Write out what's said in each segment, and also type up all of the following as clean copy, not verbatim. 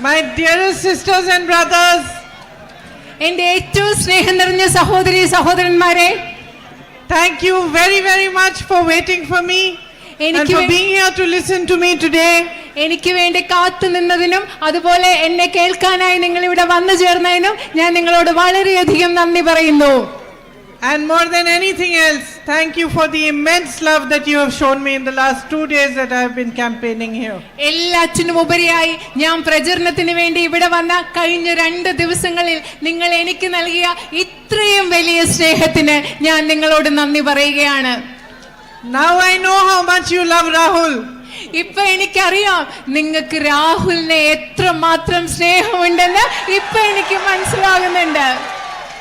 My dearest sisters and brothers, എൻ്റെ ഏറ്റവും സ്നേഹം നിറഞ്ഞ സഹോദരി സഹോദരന്മാരെ, thank you very, very much for waiting for me and for being here to listen to me today. എനിക്ക് വേണ്ടി കാത്തു നിന്നതിനും അതുപോലെ എന്നെ കേൾക്കാനായി നിങ്ങൾ ഇവിടെ വന്നു ചേർന്നതിനും ഞാൻ നിങ്ങളോട് വളരെയധികം നന്ദി പറയുന്നു. And more than anything else, thank you for the immense love that you have shown me in the last 2 days that I have been campaigning here. എല്ലാറ്റിനും ഉപരിയായി ഞാൻ പ്രചരണത്തിന് വേണ്ടി ഇവിടെ വന്ന കഴിഞ്ഞ 2 ദിവസങ്ങളിൽ നിങ്ങൾ എനിക്ക് നൽകിയ ഇത്രയും വലിയ സ്നേഹത്തിന് ഞാൻ നിങ്ങളോട് നന്ദി പറയുകയാണ്. Now I know how much you love Rahul. ഇപ്പൊ എനിക്കറിയാം നിങ്ങൾക്ക് രാഹുലിനെ എത്രമാത്രം സ്നേഹമുണ്ടെന്ന് ഇപ്പൊ എനിക്ക് മനസ്സിലാകുന്നുണ്ട്.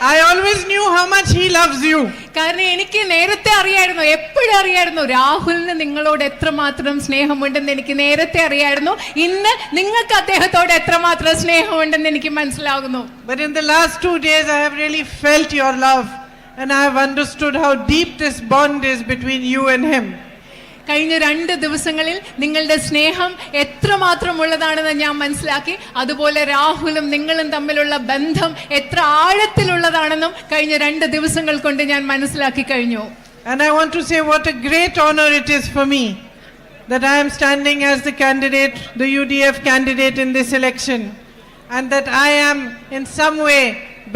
I always knew how much he loves you. കാരണം എനിക്ക് നേരത്തെ അറിയായിരുന്നു, എപ്പോഴും അറിയായിരുന്നു രാഹുലിന് നിങ്ങളോട് എത്രമാത്രം സ്നേഹമുണ്ടെന്ന് എനിക്ക് നേരത്തെ അറിയായിരുന്നു. ഇന്ന് നിങ്ങൾക്ക് അദ്ദേഹത്തോട് എത്രമാത്രം സ്നേഹമുണ്ടെന്ന് എനിക്ക് മനസ്സിലാകുന്നു. But in the last 2 days I have really felt your love and I have understood how deep this bond is between you and him. കഴിഞ്ഞ 2 ദിവസങ്ങളിൽ നിങ്ങളുടെ സ്നേഹം എത്രമാത്രം ഉള്ളതാണെന്ന് ഞാൻ മനസ്സിലാക്കി. അതുപോലെ രാഹുലും നിങ്ങളും തമ്മിലുള്ള ബന്ധം എത്ര ആഴത്തിലുള്ളതാണെന്നും കഴിഞ്ഞ 2 ദിവസങ്ങൾ കൊണ്ട് ഞാൻ മനസ്സിലാക്കി കഴിഞ്ഞു. And I want to say what a great honor it is for me that I am standing as the candidate, the UDF candidate in this election, and that I am in some way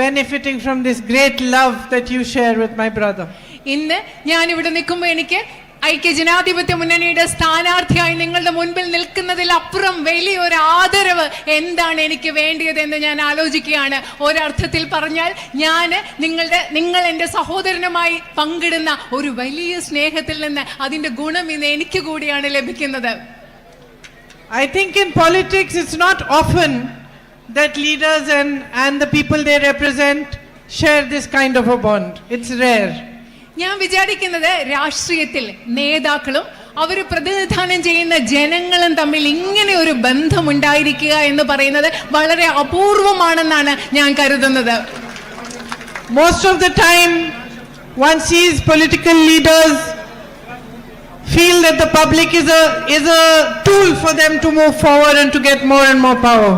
benefiting from this great love that you share with my brother. ഇന്ന് ഞാൻ ഇവിടെ നിൽക്കുമ്പോൾ എനിക്ക് ഐക്യജനാധിപത്യ മുന്നണിയുടെ സ്ഥാനാർത്ഥിയായി നിങ്ങളുടെ മുൻപിൽ നിൽക്കുന്നതിൽ അപ്പുറം വലിയൊരു ആദരവ് എന്താണ് എനിക്ക് വേണ്ടിയതെന്ന് ഞാൻ ആലോചിക്കുകയാണ്. ഒരർത്ഥത്തിൽ പറഞ്ഞാൽ നിങ്ങൾ എൻ്റെ സഹോദരനുമായി പങ്കിടുന്ന ഒരു വലിയ സ്നേഹത്തിൽ നിന്ന് അതിന്റെ ഗുണം ഇന്ന് എനിക്ക് കൂടിയാണ് ലഭിക്കുന്നത്. I think in politics it's not often that leaders and the people they represent share this kind of a bond. It's rare. ഞാൻ വിചാരിക്കുന്നത് രാഷ്ട്രീയത്തിൽ നേതാക്കളും അവർ പ്രതിനിധാനം ചെയ്യുന്ന ജനങ്ങളും തമ്മിൽ ഇങ്ങനെ ഒരു ബന്ധമുണ്ടായിരിക്കുക എന്ന് പറയുന്നത് വളരെ അപൂർവമാണെന്നാണ് ഞാൻ കരുതുന്നത്. Most of the time one sees political leaders feel that the public is a tool for them to move forward and to get more and more power.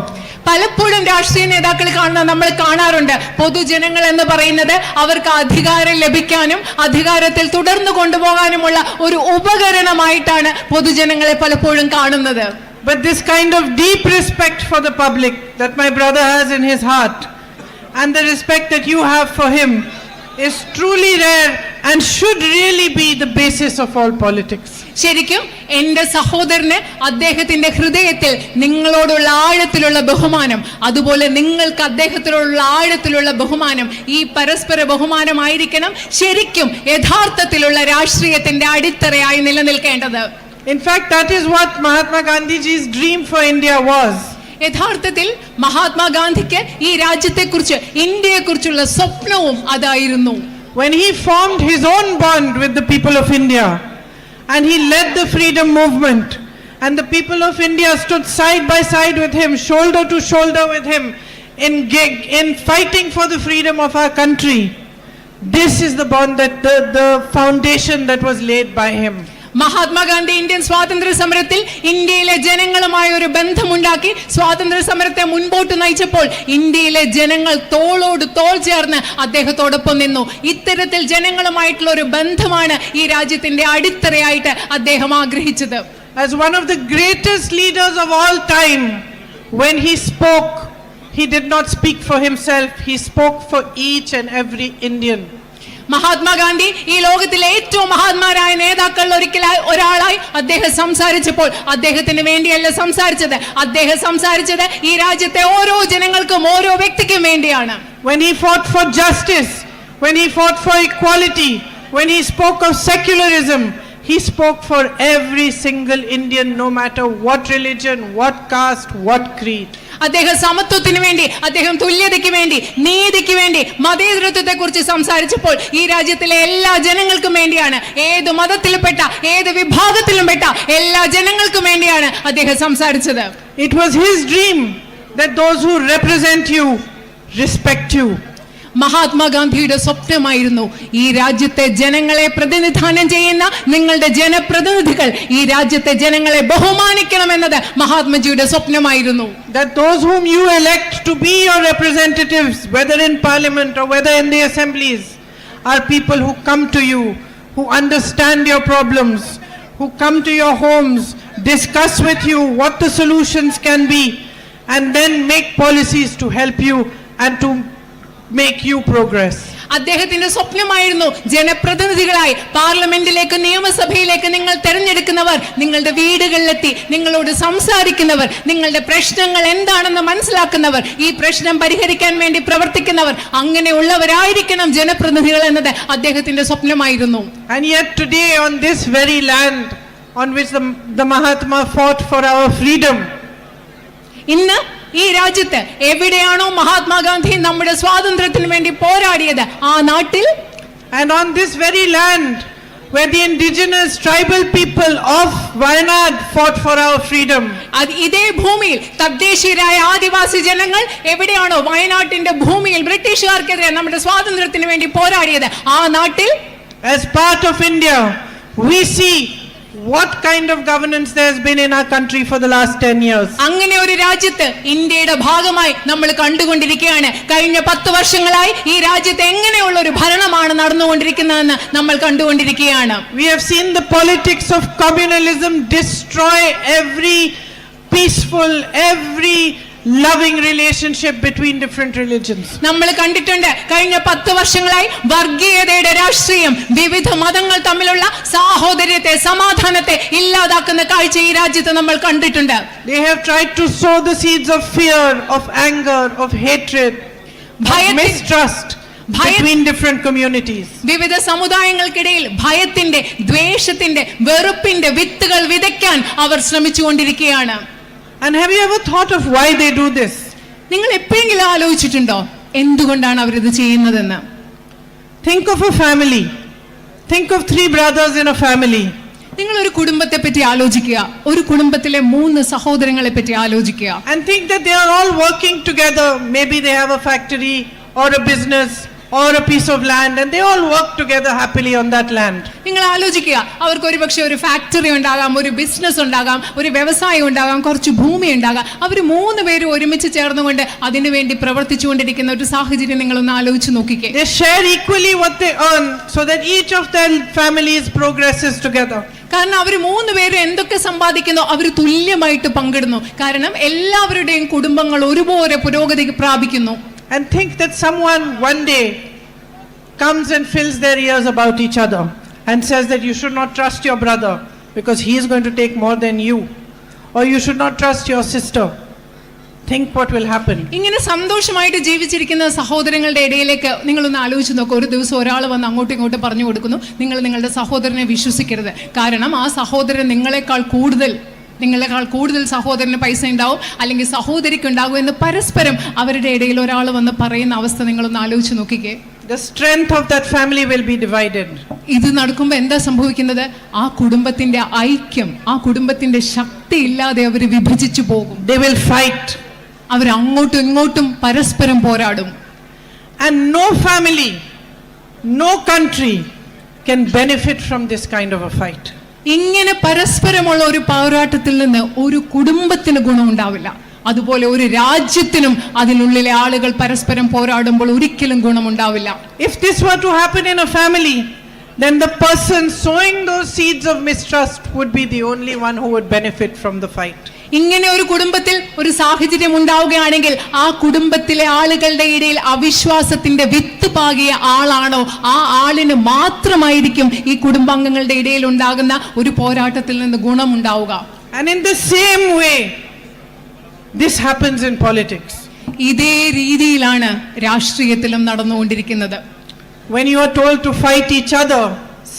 പലപ്പോഴും രാഷ്ട്രീയ നേതാക്കൾ നമ്മൾ കാണാറുണ്ട്, പൊതുജനങ്ങൾ എന്ന് പറയുന്നത് അവർക്ക് അധികാരം ലഭിക്കാനും അധികാരത്തിൽ തുടർന്നു കൊണ്ടുപോകാനുമുള്ള ഒരു ഉപകരണമായിട്ടാണ് പൊതുജനങ്ങളെ പലപ്പോഴും കാണുന്നത്. But this kind of deep respect for the public that my brother has in his heart and the respect that you have for him is truly rare and should really be the basis of all politics. ശരിക്കും എൻ്റെ സഹോദരന് അദ്ദേഹത്തിന്റെ ഹൃദയത്തിൽ നിങ്ങളോടുള്ള ആഴത്തിലുള്ള ബഹുമാനം, അതുപോലെ നിങ്ങൾക്ക് അദ്ദേഹത്തിലുള്ള ആഴത്തിലുള്ള ബഹുമാനം, ഈ പരസ്പര ബഹുമാനമായിരിക്കണം ശരിക്കും യഥാർത്ഥത്തിലുള്ള രാഷ്ട്രീയത്തിന്റെ അടിത്തറയായി നിലനിൽക്കേണ്ടത്. In fact, that is what Mahatma Gandhiji's dream for India was. യഥാർത്ഥത്തിൽ മഹാത്മാഗാന്ധിക്ക് ഈ രാജ്യത്തെക്കുറിച്ച്, ഇന്ത്യയെക്കുറിച്ചുള്ള സ്വപ്നവും അതായിരുന്നു. When he formed his own bond with the people of India and he led the freedom movement and the people of India stood side by side with him, shoulder to shoulder with him in fighting for the freedom of our country. This is the bond, that the foundation that was laid by him. Mahatma Gandhi Indian സ്വാതന്ത്ര്യ സമരത്തിൽ ഇന്ത്യയിലെ ജനങ്ങളുമായി ഒരു ബന്ധമുണ്ടാക്കി സ്വാതന്ത്ര്യ സമരത്തെ മുൻപോട്ട് നയിച്ചപ്പോൾ ഇന്ത്യയിലെ ജനങ്ങൾ തോളോട് തോൾ ചേർന്ന് അദ്ദേഹത്തോടൊപ്പം നിന്നു. ഇത്തരത്തിൽ ജനങ്ങളുമായിട്ടുള്ള ഒരു ബന്ധമാണ് ഈ രാജ്യത്തിന്റെ അടിത്തറയായിട്ട് അദ്ദേഹം ആഗ്രഹിച്ചത്. As one of the greatest leaders of all time, when he spoke, he did not speak for himself, he spoke for each and every Indian. Mahatma Gandhi ഈ ലോകത്തിലെ ഏറ്റവും മഹാന്മാരായ നേതാക്കളിൽ ഒരാളായി അദ്ദേഹം സംസാരിച്ചപ്പോൾ അദ്ദേഹത്തിന് വേണ്ടിയല്ല സംസാരിച്ചത്, അദ്ദേഹം സംസാരിച്ചത് ഈ രാജ്യത്തെ ഓരോ ജനങ്ങൾക്കും ഓരോ വ്യക്തിക്കും വേണ്ടിയാണ്. When he fought for justice, when he fought for equality, when he spoke of secularism, he spoke for every single Indian, no matter what religion, what caste, what creed. അദ്ദേഹം സമത്വത്തിന് വേണ്ടി, അദ്ദേഹം തുല്യതയ്ക്ക് വേണ്ടി, നീതിക്ക് വേണ്ടി, മതേതരത്വത്തെ കുറിച്ച് സംസാരിച്ചപ്പോൾ ഈ രാജ്യത്തിലെ എല്ലാ ജനങ്ങൾക്കും വേണ്ടിയാണ്, ഏത് മതത്തിൽപ്പെട്ട ഏത് വിഭാഗത്തിലും പെട്ട എല്ലാ ജനങ്ങൾക്കും വേണ്ടിയാണ് അദ്ദേഹം സംസാരിച്ചത്. It was his dream that those who represent you respect you. മഹാത്മാഗാന്ധിയുടെ സ്വപ്നമായിരുന്നു. ഈ രാജ്യത്തെ ജനങ്ങളെ പ്രതിനിധാനം ചെയ്യുന്ന നിങ്ങളുടെ ജനപ്രതിനിധികൾ ഈ രാജ്യത്തെ ജനങ്ങളെ ബഹുമാനിക്കണമെന്നത് മഹാത്മജിയുടെ സ്വപ്നമായിരുന്നു. That those whom you elect to be your representatives, whether in parliament or whether in the assemblies, are people who come to you, who understand your problems, who come to your homes, discuss with you what the solutions can be, and then make policies to help you and to make you progress. അദ്ദേഹത്തിന്റെ സ്വപ്നമായിരുന്നു ജനപ്രതിനിധികളായി പാർലമെന്റിലേക്ക് നിയമസഭയിലേക്ക് നിങ്ങൾ തെരഞ്ഞെടുക്കുന്നവർ നിങ്ങളുടെ വീടുകളിലെത്തി നിങ്ങളോട് സംസാരിക്കുന്നവർ, നിങ്ങളുടെ പ്രശ്നങ്ങൾ എന്താണെന്ന് മനസ്സിലാക്കുന്നവർ, ഈ പ്രശ്നം പരിഹരിക്കാൻ വേണ്ടി പ്രവർത്തിക്കുന്നവർ, അങ്ങനെയുള്ളവരായിരിക്കണം ജനപ്രതിനിധികൾ എന്നത് അദ്ദേഹത്തിന്റെ സ്വപ്നമായിരുന്നു. And yet today on this very land on which the Mahatma fought for our freedom, ഇന്ന് ഈ രാജ്യത്ത് എവിടെയാണോ മഹാത്മാഗാന്ധി നമ്മുടെ സ്വാതന്ത്ര്യത്തിന് വേണ്ടി പോരാടിയത് ആ നാട്ടിൽ, and on this very land where the indigenous tribal people of Wayanad fought for our freedom, ഇതേ ഭൂമിയിൽ തദ്ദേശീയരായ ആദിവാസി ജനങ്ങൾ എവിടെയാണോ വയനാട്ടിന്റെ ഭൂമിയിൽ ബ്രിട്ടീഷുകാർക്കെതിരെ നമ്മുടെ സ്വാതന്ത്ര്യത്തിന് വേണ്ടി പോരാടിയത് ആ നാട്ടിൽ, as part of India, we see what kind of governance there has been in our country for the last 10 years. അങ്ങനെ ഒരു രാജ്യത്ത് ഇന്ത്യയുടെ ഭാഗമായി നമ്മൾ കണ്ടുകൊണ്ടിരിക്കുകയാണ്. കഴിഞ്ഞ 10 വർഷങ്ങളായി ഈ രാജ്യത്ത് എങ്ങനെയുള്ള ഒരു ഭരണമാണ് നടന്നുകൊണ്ടിരിക്കുന്നതെന്ന് നമ്മൾ കണ്ടുകൊണ്ടിരിക്കുകയാണ്. We have seen the politics of communalism destroy every peaceful, every loving relationship between different religions. നമ്മൾ കണ്ടിട്ടുണ്ട് കഴിഞ്ഞ 10 വർഷങ്ങളായി വർഗീയതയുടെ രാഷ്ട്രീയം, വിവിധ മതങ്ങൾ തമ്മിലുള്ള സാഹോദര്യത്തെ, സമാധാനത്തെ ഇല്ലാതാക്കുന്ന കാഴ്ച ഈ രാജ്യത്ത് നമ്മൾ കണ്ടിട്ടുണ്ട്. They have tried to sow the seeds of fear, of anger, of hatred, of mistrust between different communities. വിവിധ സമുദായങ്ങൾക്കിടയിൽ ഭയത്തിന്റെ, ദ്വേഷത്തിന്റെ, വെറുപ്പിന്റെ വിത്തുകൾ വിതയ്ക്കാൻ അവർ ശ്രമിച്ചുകൊണ്ടിരിക്കുകയാണ്. And have you ever thought of why they do this? നിങ്ങൾ എപ്പോഴെങ്കിലും ആലോചിച്ചിട്ടുണ്ടോ എന്തുകൊണ്ടാണ് അവരിത് ചെയ്യുന്നതെന്ന്? Think of a family. Think of 3 brothers in a family. നിങ്ങൾ ഒരു കുടുംബത്തെ പറ്റി ആലോചിക്കുക, ഒരു കുടുംബത്തിലെ 3 സഹോദരങ്ങളെ പറ്റി ആലോചിക്കുക. And think that they are all working together. Maybe they have a factory or a business or a piece of land, and they all work together happily on that land. നിങ്ങൾ ആലോചിക്കുക, അവർക്ക് ഒരുപക്ഷെ ഒരു ഫാക്ടറി ഉണ്ടാകാം, ഒരു business ഉണ്ടാകാം, ഒരു വ്യവസായം ഉണ്ടാകാം, കുറച്ച് ഭൂമി ഉണ്ടാകാം. അവർ 3 പേരും ഒരുമിച്ച് ചേർന്നുകൊണ്ട് അതിനു വേണ്ടി പ്രവർത്തിച്ചുകൊണ്ടിരിക്കുന്ന ഒരു സാഹചര്യം നിങ്ങളൊന്ന് ആലോചിച്ച് നോക്കിക്കേ. They share equally what they earn so that each of their families progresses together. കാരണം അവർ 3 പേരും എന്തൊക്കെ സമ്പാദിക്കുന്നോ അവർ തുല്യമായിട്ട് പങ്കിടുന്നു. കാരണം എല്ലാവരുടെയും കുടുംബങ്ങൾ ഒരുപോലെ പുരോഗതി പ്രാപിക്കുന്നു. And think that someone one day comes and fills their ears about each other and says that you should not trust your brother because he is going to take more than you, or you should not trust your sister. Think what will happen. ഇങ്ങനെ സന്തോഷമായിട്ട് ജീവിച്ചിരിക്കുന്ന സഹോദരങ്ങളുടെ ഇടയിലേക്ക് നിങ്ങളൊന്ന് ആലോചിച്ച് നോക്കുക. ഒരു ദിവസം ഒരാൾ വന്ന് അങ്ങോട്ടും ഇങ്ങോട്ടും പറഞ്ഞു കൊടുക്കുന്നു, നിങ്ങൾ നിങ്ങളുടെ സഹോദരനെ വിശ്വസിക്കരുത്, കാരണം ആ സഹോദരൻ നിങ്ങളെക്കാൾ കൂടുതൽ സഹോദരന് പൈസ ഉണ്ടാവും അല്ലെങ്കിൽ സഹോദരിക്ക് ഉണ്ടാകും എന്ന് പരസ്പരം അവരുടെ ഇടയിൽ ഒരാൾ വന്ന് പറയുന്ന അവസ്ഥ നിങ്ങളൊന്ന് ആലോചിച്ച് നോക്കിക്കേ. The strength of that family will be divided. ഇത് നടക്കുമ്പോൾ എന്താ സംഭവിക്കുന്നത്? ആ കുടുംബത്തിന്റെ ഐക്യം, ആ കുടുംബത്തിന്റെ ശക്തി ഇല്ലാതെ അവർ വിഭജിച്ചു പോകും. They will fight. അവർ അങ്ങോട്ടും ഇങ്ങോട്ടും പരസ്പരം പോരാടും. And no family, no country can benefit from this kind of a fight. ഇങ്ങനെ പരസ്പരമുള്ള ഒരു പോരാട്ടത്തിൽ നിന്ന് ഒരു കുടുംബത്തിന് ഗുണമുണ്ടാവില്ല. അതുപോലെ ഒരു രാജ്യത്തിനും അതിനുള്ളിലെ ആളുകൾ പരസ്പരം പോരാടുമ്പോൾ ഒരിക്കലും ഗുണമുണ്ടാവില്ല. If this were to happen in a family, then the person sowing those seeds of mistrust would be the only one who would benefit from the fight. ഇങ്ങനെ ഒരു കുടുംബത്തിൽ ഒരു സാഹചര്യം ഉണ്ടാവുകയാണെങ്കിൽ ആ കുടുംബത്തിലെ ആളുകളുടെ ഇടയിൽ അവിശ്വാസത്തിന്റെ വിത്ത് പാകിയ ആളാണോ ആ ആളിന് മാത്രമായിരിക്കും ഈ കുടുംബാംഗങ്ങളുടെ ഇടയിൽ ഉണ്ടാകുന്ന ഒരു പോരാട്ടത്തിൽ നിന്ന് ഗുണമുണ്ടാവുക. And in the same way this happens in politics. ഇതേ രീതിയിലാണ് രാഷ്ട്രീയത്തിലും നടന്നുകൊണ്ടിരിക്കുന്നത്. When you are told to fight each other,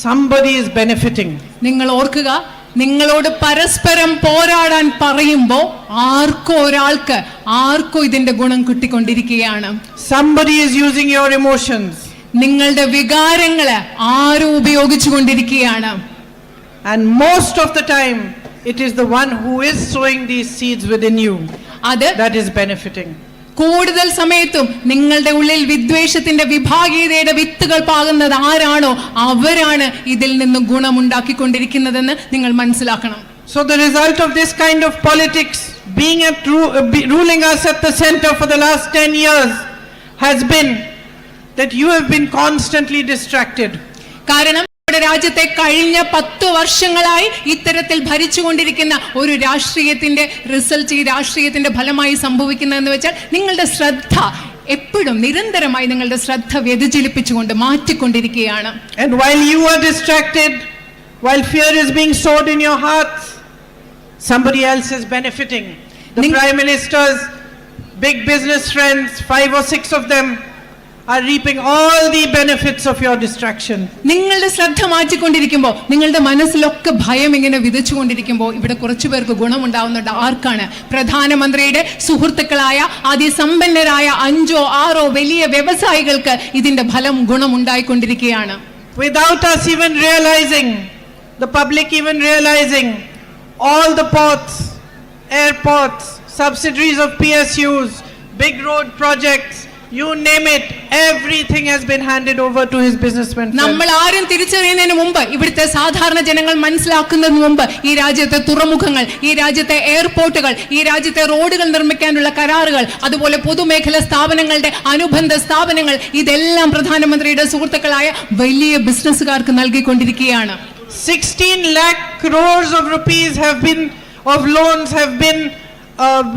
somebody is benefiting. നിങ്ങൾ ഓർക്കുക, നിങ്ങളോട് പരസ്പരം പോരാടാൻ പറയുമ്പോൾ ആർക്കോ ഇതിന്റെ ഗുണം കിട്ടിക്കൊണ്ടിരിക്കുകയാണ്. Somebody is using your emotions. നിങ്ങളുടെ വികാരങ്ങളെ ആരോ ഉപയോഗിച്ചുകൊണ്ടിരിക്കുകയാണ്. And most of the time it is the one who is sowing these seeds within you that is benefiting. കൂടുതൽ സമയത്തും നിങ്ങളുടെ ഉള്ളിൽ വിദ്വേഷത്തിന്റെ വിഭാഗീയതയുടെ വിത്തുകൾ പാകുന്നത് ആരാണോ അവരാണ് ഇതിൽ നിന്ന് ഗുണമുണ്ടാക്കിക്കൊണ്ടിരിക്കുന്നതെന്ന് നിങ്ങൾ മനസ്സിലാക്കണം. So the result of this kind of politics ruling us at the center for the last 10 years has been that you have been constantly distracted. കാരണം നമ്മുടെ രാജ്യത്തെ കഴിഞ്ഞ 10 വർഷങ്ങളായി ഇത്തരത്തിൽ ഭരിച്ചുകൊണ്ടിരിക്കുന്ന ഒരു രാഷ്ട്രീയത്തിന്റെ റിസൾട്ട്, ഈ രാഷ്ട്രീയത്തിന്റെ ഫലമായി സംഭവിക്കുന്നതെന്ന് വെച്ചാൽ നിങ്ങളുടെ ശ്രദ്ധ എപ്പോഴും നിരന്തരമായി നിങ്ങളുടെ ശ്രദ്ധ വ്യതിചലിപ്പിച്ചുകൊണ്ട് മാറ്റിക്കൊണ്ടിരിക്കുകയാണ്. And while you are distracted, while fear is being sowed in your hearts, somebody else is benefiting. The Prime Minister's big business friends, 5 or 6 of them, are reaping all the benefits of your distraction. നിങ്ങളുടെ ശ്രദ്ധ മാറ്റിക്കൊണ്ടിരിക്കുമ്പോൾ, നിങ്ങളുടെ മനസ്സിലൊക്കെ ഭയം ഇങ്ങനെ വിതച്ചുകൊണ്ടിരിക്കുമ്പോൾ ഇവിടെ കുറച്ചു പേർക്ക് ഗുണമുണ്ടാവുന്നുണ്ട്. ആർക്കാണ്? പ്രധാനമന്ത്രിയുടെ സുഹൃത്തുക്കളായ അതിസമ്പന്നരായ 5 or 6 വലിയ വ്യവസായികൾക്ക് ഇതിന്റെ ഫലം ഗുണമുണ്ടായിക്കൊണ്ടിരിക്കുകയാണ്. Without us even realizing, the public even realizing, all the ports, airports, subsidiaries of PSUs, big road projects, you name it, everything has been handed over to his businessmen. നമ്മൾ ആരും തിരിച്ചറിയുന്നതിന് മുമ്പ്, ഇവിടുത്തെ സാധാരണ ജനങ്ങൾ മനസ്സിലാക്കുന്നതിന് മുമ്പ് ഈ രാജ്യത്തെ തുറമുഖങ്ങൾ, ഈ രാജ്യത്തെ എയർപോർട്ടുകൾ, ഈ രാജ്യത്തെ റോഡുകൾ നിർമ്മിക്കാനുള്ള കരാറുകൾ, അതുപോലെ പൊതുമേഖലാ സ്ഥാപനങ്ങളുടെ അനുബന്ധ സ്ഥാപനങ്ങൾ, ഇതെല്ലാം പ്രധാനമന്ത്രിയുടെ സുഹൃത്തുക്കളായ വലിയ ബിസിനസ്സുകാർക്ക് നൽകിക്കൊണ്ടിരിക്കുകയാണ്. 16 lakh crores of rupees of loans have been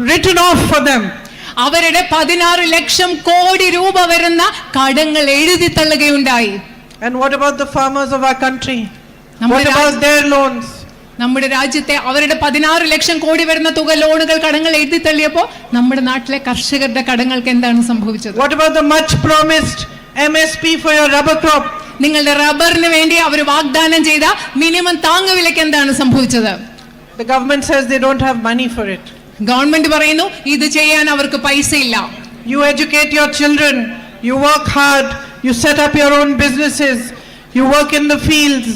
written off for them. അവരുടെ 16 ലക്ഷം കോടി രൂപ വരുന്ന കടങ്ങൾ എഴുതി തള്ളുകയുണ്ടായി. And what about the farmers of our country? What about their loans? നമ്മുടെ രാജ്യത്തെ അവരുടെ 16 ലക്ഷം കോടി വരുന്ന തുക ലോണുകൾ, കടങ്ങൾ എഴുതി തള്ളിയപ്പോൾ നമ്മുടെ നാട്ടിലെ കർഷകരുടെ കടങ്ങൾക്ക് എന്താണ് സംഭവിച്ചത്? What about the much promised MSP for your rubber crop? നിങ്ങളുടെ റബ്ബറിന് വേണ്ടി അവർ വാഗ്ദാനം ചെയ്ത മിനിമം താങ്ങുവിലയ്ക്ക് എന്താണ് സംഭവിച്ചത്? The government says they don't have money for it. Government പറയുന്നു ഇത് ചെയ്യാൻ അവർക്ക് പൈസയില്ല. You educate your children, you work hard, you set up your own businesses, you work in the fields,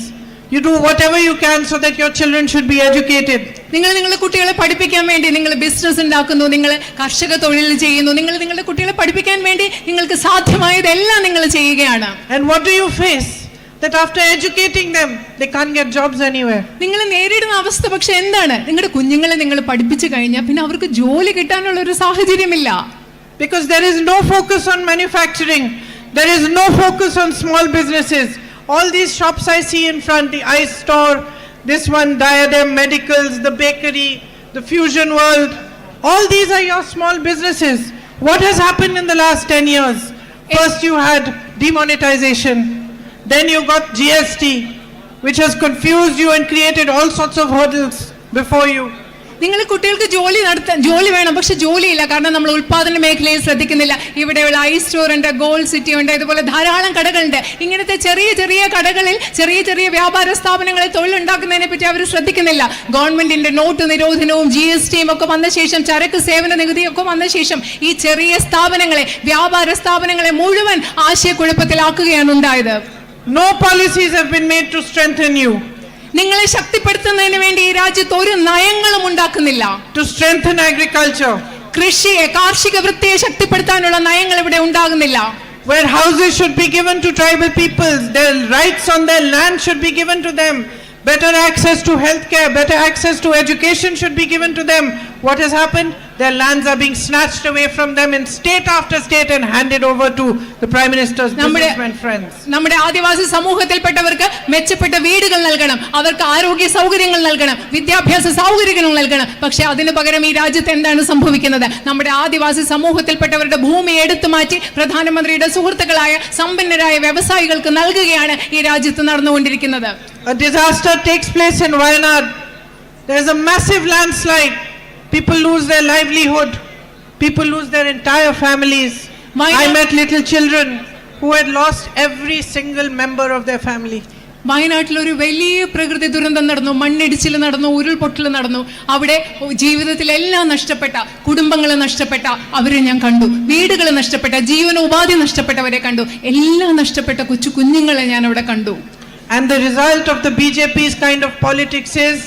you do whatever you can so that your children should be educated. നിങ്ങൾ നിങ്ങളുടെ കുട്ടികളെ പഠിപ്പിക്കാൻ വേണ്ടി നിങ്ങൾ ബിസിനസ് ഉണ്ടാക്കുന്നു, നിങ്ങൾ കർഷക തൊഴിൽ ചെയ്യുന്നു, നിങ്ങൾ നിങ്ങളുടെ കുട്ടികളെ പഠിപ്പിക്കാൻ വേണ്ടി നിങ്ങൾക്ക് സാധ്യമായതെല്ലാം നിങ്ങൾ ചെയ്യുകയാണ്. And what do you face? That after educating them, they can't get jobs anywhere. നിങ്ങൾ നേരിടുന്ന അവസ്ഥ പക്ഷെ എന്താണ്? നിങ്ങളുടെ കുഞ്ഞുങ്ങളെ നിങ്ങൾ പഠിപ്പിച്ചു കഴിഞ്ഞാൽ പിന്നെ അവർക്ക് ജോലി കിട്ടാനുള്ള ഒരു സാഹചര്യമില്ല. Because there is no focus on manufacturing, there is no focus on small businesses. All these shops I see in front, the ice store, this one, Diadem Medicals, the bakery, the Fusion World, all these are your small businesses. What has happened in the last 10 years? First you had demonetization, then you got GST, which has confused you and created all sorts of hurdles before you. നിങ്ങൾ കുട്ടികൾക്ക് ജോലി വേണം, പക്ഷെ ജോലിയില്ല. കാരണം നമ്മൾ ഉൽപാദന മേഖലയിൽ ശ്രദ്ധിക്കുന്നില്ല. ഇവിടെയുള്ള ഐസ് സ്റ്റോർ ഉണ്ട്, ഗോൾഡ് സിറ്റി ഉണ്ട്, ഇതുപോലെ ധാരാളം കടകളുണ്ട്. ഇങ്ങനത്തെ ചെറിയ ചെറിയ കടകളിൽ ചെറിയ ചെറിയ വ്യാപാര സ്ഥാപനങ്ങളിൽ തൊഴിലുണ്ടാക്കുന്നതിനെ പറ്റി അവർ ശ്രദ്ധിക്കുന്നില്ല. ഗവൺമെന്റിന്റെ നോട്ട് നിരോധനവും GSTയും ഒക്കെ വന്ന ശേഷം, ചരക്ക് സേവന നികുതിയൊക്കെ വന്ന ശേഷം ഈ ചെറിയ സ്ഥാപനങ്ങളെ, വ്യാപാര സ്ഥാപനങ്ങളെ മുഴുവൻ ആശയക്കുഴപ്പത്തിലാക്കുകയാണ് ഉണ്ടായത്. No policies have been made to strengthen you. നിങ്ങളെ ശക്തിപ്പെടുത്തുന്നതിന് വേണ്ടി ഈ രാജ്യത്ത് ഒരു നയങ്ങളും ഉണ്ടാക്കുന്നില്ല. To strengthen agriculture. കൃഷിയെ, കാർഷിക വൃത്തിയെ ശക്തിപ്പെടുത്താനുള്ള നയങ്ങൾ ഇവിടെ ഉണ്ടാകുന്നില്ല. Where houses should be given to tribal peoples, their rights on their land should be given to them. Better access to healthcare, better access to education should be given to them. What has happened? Their lands are being snatched away from them in state after state and handed over to the Prime Minister's businessmen friends. നമ്മുടെ ആദിവാസി സമൂഹത്തിൽപ്പെട്ടവർക്ക് മെച്ചപ്പെട്ട വീടുകൾ നൽകണം, അവർക്ക് ആരോഗ്യ സൗകര്യങ്ങൾ നൽകണം, വിദ്യാഭ്യാസ സൗകര്യങ്ങൾ നൽകണം. പക്ഷെ അതിനു പകരം ഈ രാജ്യത്ത് എന്താണ് സംഭവിക്കുന്നത്? നമ്മുടെ ആദിവാസി സമൂഹത്തിൽപ്പെട്ടവരുടെ ഭൂമി എടുത്തു മാറ്റി പ്രധാനമന്ത്രിയുടെ സുഹൃത്തുക്കളായ സമ്പന്നരായ വ്യവസായികൾക്ക് നൽകുകയാണ് ഈ രാജ്യത്ത് നടന്നുകൊണ്ടിരിക്കുന്നത്. A disaster takes place in Wayanad. There is a massive landslide. People lose their livelihood. People lose their entire families. I met little children who had lost every single member of their family. വയനാട്ടിൽ ഒരു വലിയ പ്രകൃതി ദുരന്തം നടന്നു, മണ്ണിടിച്ചിൽ നടന്നു, ഉരുൾപൊട്ടൽ നടന്നു. അവിടെ ജീവിതത്തിലെല്ലാം നഷ്ടപ്പെട്ട, കുടുംബങ്ങൾ നഷ്ടപ്പെട്ട അവരെ ഞാൻ കണ്ടു, വീടുകൾ നഷ്ടപ്പെട്ട, ജീവനോപാധി നഷ്ടപ്പെട്ടവരെ കണ്ടു, എല്ലാം നഷ്ടപ്പെട്ട കൊച്ചു കുഞ്ഞുങ്ങളെ ഞാൻ അവിടെ കണ്ടു. And the result of the BJP's kind of politics is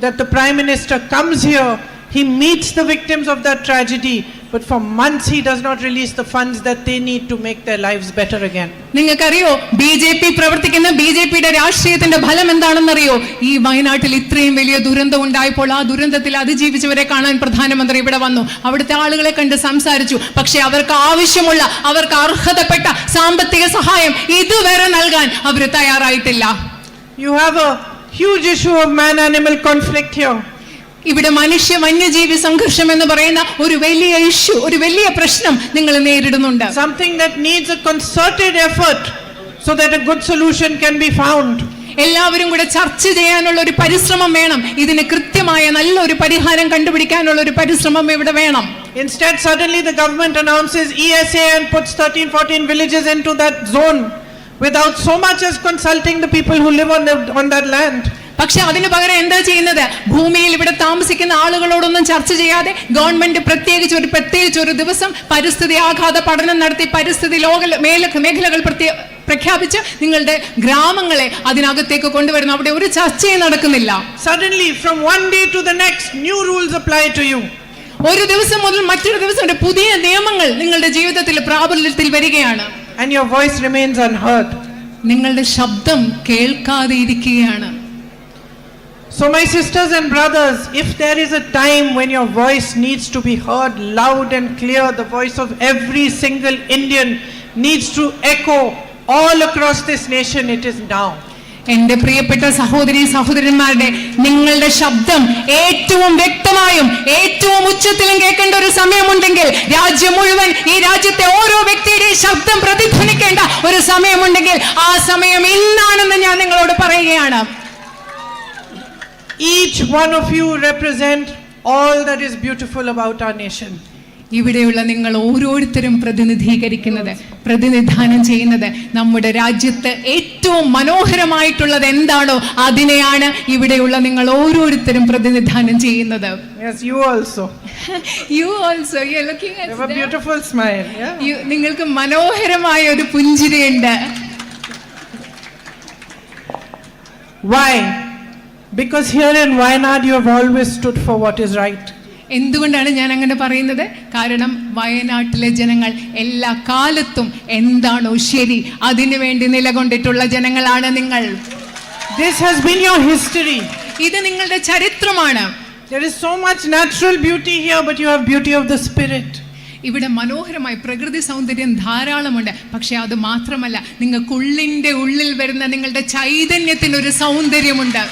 that the Prime Minister comes here, he meets the victims of that tragedy, but for months he does not release the funds that they need to make their lives better again. നിങ്ങൾക്കറിയോ BJP പ്രവർത്തിക്കുന്ന BJPയുടെ രാഷ്ട്രീയത്തിന്റെ ഫലം എന്താണെന്നറിയോ? ഈ വയനാട്ടിൽ ഇത്രയും വലിയ ദുരന്തം ഉണ്ടായപ്പോൾ ആ ദുരന്തത്തിൽ അതിജീവിച്ചവരെ കാണാൻ പ്രധാനമന്ത്രി ഇവിടെ വന്നു. അവിടുത്തെ ആളുകളെ കണ്ട് സംസാരിച്ചു. പക്ഷേ അവർക്ക് ആവശ്യമുള്ള, അവർക്ക് അർഹതപ്പെട്ട സാമ്പത്തിക സഹായം ഇതുവരെ നൽകാൻ അവർ തയ്യാറായിട്ടില്ല. You have a huge issue of man-animal conflict here. ഇവിടെ മനുഷ്യ വന്യജീവി സംഘർഷം എന്ന് പറയുന്ന ഒരു വലിയ ഇഷ്യൂ, ഒരു വലിയ പ്രശ്നം നിങ്ങൾ നേരിടുന്നുണ്ട്. Something that needs a concerted effort so that a good solution can be found. എല്ലാവരും കൂടെ ചർച്ച ചെയ്യാനുള്ള ഒരു പരിശ്രമം വേണം. ഇതിന് കൃത്യമായ നല്ലൊരു പരിഹാരം കണ്ടുപിടിക്കാനുള്ള ഒരു പരിശ്രമം ഇവിടെ വേണം. Instead, suddenly the government announces ESA and puts 13-14 villages into that zone without so much as consulting the people who live on that land. പക്ഷെ അതിനു പകരം എന്താ ചെയ്യുന്നത്? ഭൂമിയിൽ ഇവിടെ താമസിക്കുന്ന ആളുകളോടൊന്നും ചർച്ച ചെയ്യാതെ ഗവൺമെന്റ് പ്രത്യേകിച്ച് ഒരു ദിവസം പരിസ്ഥിതി ആഘാത പഠനം നടത്തി പരിസ്ഥിതി മേഖലകൾ പ്രഖ്യാപിച്ച് നിങ്ങളുടെ ഗ്രാമങ്ങളെ അതിനകത്തേക്ക് കൊണ്ടുവരുന്നു. അവിടെ ഒരു ചർച്ചയും നടക്കുന്നില്ല. Suddenly from one day to the next new rules apply to you. ഒരു ദിവസം മുതൽ മറ്റൊരു ദിവസം വരെ പുതിയ നിയമങ്ങൾ നിങ്ങളുടെ ജീവിതത്തിൽ പ്രാബല്യത്തിൽ വരികയാണ്. And your voice remains unheard. നിങ്ങളുടെ ശബ്ദം കേൾക്കാതെ ഇരിക്കുകയാണ്. So my sisters and brothers, if there is a time when your voice needs to be heard loud and clear, the voice of every single Indian needs to echo all across this nation, it is now. എന്റെ പ്രിയപ്പെട്ട സഹോദരന്മാരുടെ നിങ്ങളുടെ ശബ്ദം ഏറ്റവും വ്യക്തമായും ഏറ്റവും ഉച്ചത്തിലും കേൾക്കേണ്ട ഒരു സമയമുണ്ടെങ്കിൽ, രാജ്യം മുഴുവൻ, ഈ രാജ്യത്തെ ഓരോ വ്യക്തിയുടെയും ശബ്ദം പ്രതിധ്വനിക്കേണ്ട ഒരു സമയമുണ്ടെങ്കിൽ ആ സമയം ഇന്നാണെന്ന് ഞാൻ നിങ്ങളോട് പറയുകയാണ്. Each one of you represent all that is beautiful about our nation. ഇവിടെയുള്ള നിങ്ങൾ ഓരോരുത്തരും പ്രതിനിധാനം ചെയ്യുന്നത് നമ്മുടെ രാജ്യത്ത് ഏറ്റവും മനോഹരമായിട്ടുള്ളത് എന്താണോ അതിനെയാണ് ഇവിടെയുള്ള നിങ്ങൾ ഓരോരുത്തരും പ്രതിനിധാനം ചെയ്യുന്നത്. Yes, you also. You're looking at you have a beautiful smile. Yeah. നിങ്ങൾക്ക് മനോഹരമായ ഒരു പുഞ്ചിരിയുണ്ട്. Why? Because here in Wayanad you have always stood for what is right. എന്തുകൊണ്ടാണ് ഞാൻ അങ്ങനെ പറയുന്നത്? കാരണം വയനാട്ടിലെ ജനങ്ങൾ എല്ലാ കാലത്തും എന്താണോ ശരി അതിനു വേണ്ടി നിലകൊണ്ടിട്ടുള്ള ജനങ്ങളാണ് നിങ്ങൾ. This has been your history. ഇത് നിങ്ങളുടെ ചരിത്രമാണ്. There is so much natural beauty here, but you have beauty of the spirit. ഇവിടെ മനോഹരമായ പ്രകൃതി സൗന്ദര്യം ധാരാളമുണ്ട്. പക്ഷെ അത് മാത്രമല്ല, നിങ്ങൾക്കുള്ളിന്റെ ഉള്ളിൽ വരുന്ന നിങ്ങളുടെ ചൈതന്യത്തിന് ഒരു സൗന്ദര്യമുണ്ട്.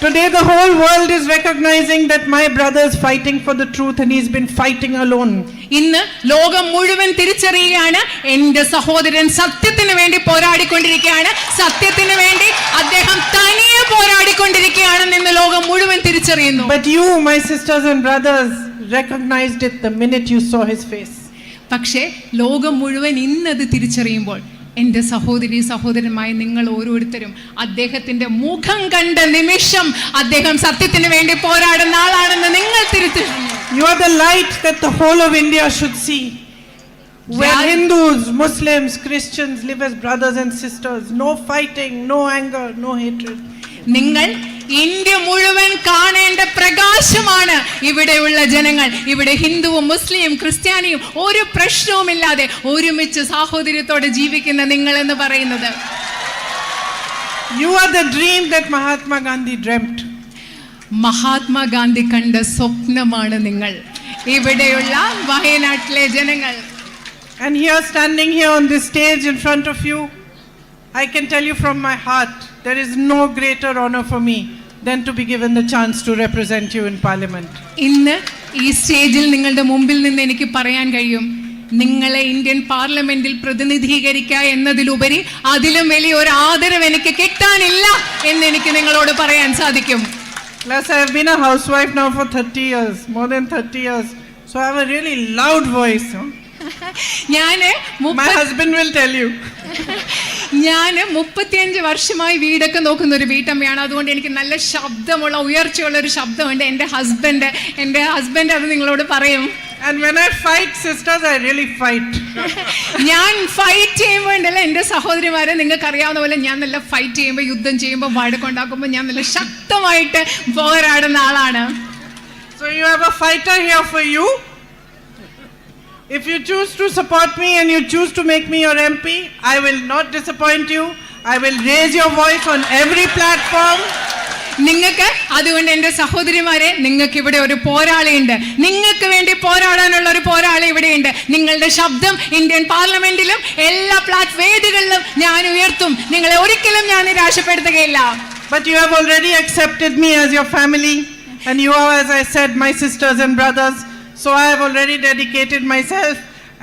Today the whole world is recognizing that my brother is fighting for the truth and he's been fighting alone. ഇന്ന് ലോകം മുഴുവൻ തിരിച്ചറിയുകയാണ്, എന്റെ സഹോദരൻ സത്യത്തിന് വേണ്ടി പോരാടിക്കൊണ്ടിരിക്കുകയാണ്, സത്യത്തിന് വേണ്ടി അദ്ദേഹം തനിയെ പോരാടിക്കൊണ്ടിരിക്കുകയാണെന്ന് ഇന്ന് ലോകം മുഴുവൻ തിരിച്ചറിയുന്നു. But you, my sisters and brothers, recognized it the minute you saw his face. പക്ഷേ ലോകം മുഴുവൻ ഇന്നത് തിരിച്ചറിയുമ്പോൾ എന്റെ സഹോദരന്മായ നിങ്ങൾ ഓരോരുത്തരും അദ്ദേഹത്തിന്റെ മുഖം കണ്ട നിമിഷം അദ്ദേഹം സത്യത്തിന് വേണ്ടി പോരാടുന്ന ആളാണെന്ന് നിങ്ങൾ തിരിച്ചറിഞ്ഞു. You are the light that the whole of India should see. Where Hindus, Muslims, Christians live as brothers and sisters. No fighting, no anger, no hatred. നിങ്ങൾ ഇന്ത്യ മുഴുവൻ കാണേണ്ട പ്രകാശമാണ് ഇവിടെയുള്ള ജനങ്ങൾ. ഇവിടെ ഹിന്ദുവും മുസ്ലിം ക്രിസ്ത്യാനിയും ഒരു പ്രശ്നവുമില്ലാതെ ഒരുമിച്ച് സാഹോദര്യത്തോടെ ജീവിക്കുന്ന നിങ്ങൾ എന്ന് പറയുന്നത്. You are the dream that Mahatma Gandhi dreamt. Mahatma Gandhi കണ്ട സ്വപ്നമാണ് നിങ്ങൾ, ഇവിടെയുള്ള വയനാട്ടിലെ ജനങ്ങൾ. And here, standing here on this stage in front of you, I can tell you from my heart, there is no greater honor for me than to be given the chance to represent you in parliament. ഇന്ന് ഈ സ്റ്റേജിൽ നിങ്ങളുടെ മുമ്പിൽ നിന്ന് എനിക്ക് പറയാൻ കഴിയും, നിങ്ങളെ ഇന്ത്യൻ പാർലമെന്റിൽ പ്രതിനിധീകരിക്കുക എന്നതിലുപരി അതിലും വലിയ ഒരു ആദരവ് എനിക്ക് കിട്ടാനില്ല എന്ന് എനിക്ക് നിങ്ങളോട് പറയാൻ സാധിക്കും. Plus, I have been a housewife now for 30 years, more than 30 years. So I have a really loud voice. My husband will tell you. ഞാൻ 35 വർഷമായി വീടൊക്കെ നോക്കുന്ന ഒരു വീട്ടമ്മയാണ്. അതുകൊണ്ട് എനിക്ക് നല്ല ശബ്ദമുള്ള ഉയർച്ചയുള്ള ഒരു ശബ്ദമുണ്ട്. എൻ്റെ ഹസ്ബൻഡ് അത് നിങ്ങളോട് പറയും. And when I fight, sisters, I really fight. ഞാൻ ഫൈറ്റ് ചെയ്യുമ്പോൾ ഉണ്ടല്ലോ എൻ്റെ സഹോദരിമാരെ, നിങ്ങൾക്ക് അറിയാവുന്ന പോലെ ഞാൻ നല്ല ഫൈറ്റ് ചെയ്യുമ്പോൾ, യുദ്ധം ചെയ്യുമ്പോൾ, വഴക്കുണ്ടാക്കുമ്പോൾ ഞാൻ നല്ല ശക്തമായിട്ട് പോരാടുന്ന ആളാണ്. So you have a fighter here for you, If you choose to support me and you choose to make me your MP, I will not disappoint you. I will raise your voice on every platform. നിങ്ങൾക്ക് അതുകൊണ്ട് എൻ്റെ സഹോദരിമാരെ, നിങ്ങൾക്ക് ഇവിടെ ഒരു പോരാളിയുണ്ട്. നിങ്ങൾക്ക് വേണ്ടി പോരാടാനുള്ള ഒരു പോരാളി ഇവിടെയുണ്ട്. നിങ്ങളുടെ ശബ്ദം ഇന്ത്യൻ പാർലമെന്റിലും എല്ലാ വേദികളിലും ഞാൻ ഉയർത്തും. നിങ്ങളെ ഒരിക്കലും ഞാൻ നിരാശപ്പെടുത്തുകയില്ല. But you have already accepted me as your family, and you are, as I said, my sisters and brothers. So I have already dedicated myself,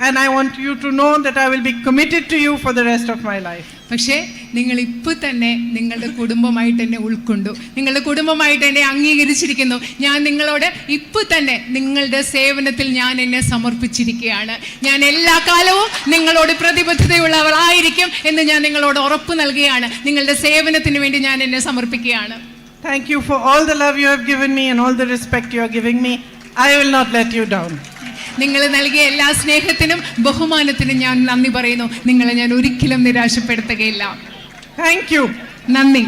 and I want you to know that I will be committed to you for the rest of my life. പക്ഷേ നിങ്ങൾ ഇപ്പോൾ തന്നെ നിങ്ങളുടെ കുടുംബമായിട്ട് എന്നെ ഉൾക്കൊണ്ടു, നിങ്ങളുടെ കുടുംബമായിട്ട് എന്നെ അംഗീകരിച്ചിരിക്കുന്നു. ഞാൻ നിങ്ങളോട് ഇപ്പോൾ തന്നെ നിങ്ങളുടെ സേവനത്തിൽ ഞാൻ എന്നെ സമർപ്പിച്ചിരിക്കുകയാണ്. ഞാൻ എല്ലാ കാലവും നിങ്ങളോട് പ്രതിബദ്ധതയുള്ളവളായിരിക്കും എന്ന് ഞാൻ നിങ്ങളോട് ഉറപ്പ് നൽകുകയാണ്. നിങ്ങളുടെ സേവനത്തിന് വേണ്ടി ഞാൻ എന്നെ സമർപ്പിക്കുകയാണ്. Thank you for all the love you have given me and all the respect you are giving me. I will not let you down. നിങ്ങൾ നൽകിയ എല്ലാ സ്നേഹത്തിനും ബഹുമാനത്തിനും ഞാൻ നന്ദി പറയുന്നു. നിങ്ങളെ ഞാൻ ഒരിക്കലും നിരാശപ്പെടുത്തുകയില്ല. Thank you. നന്ദി.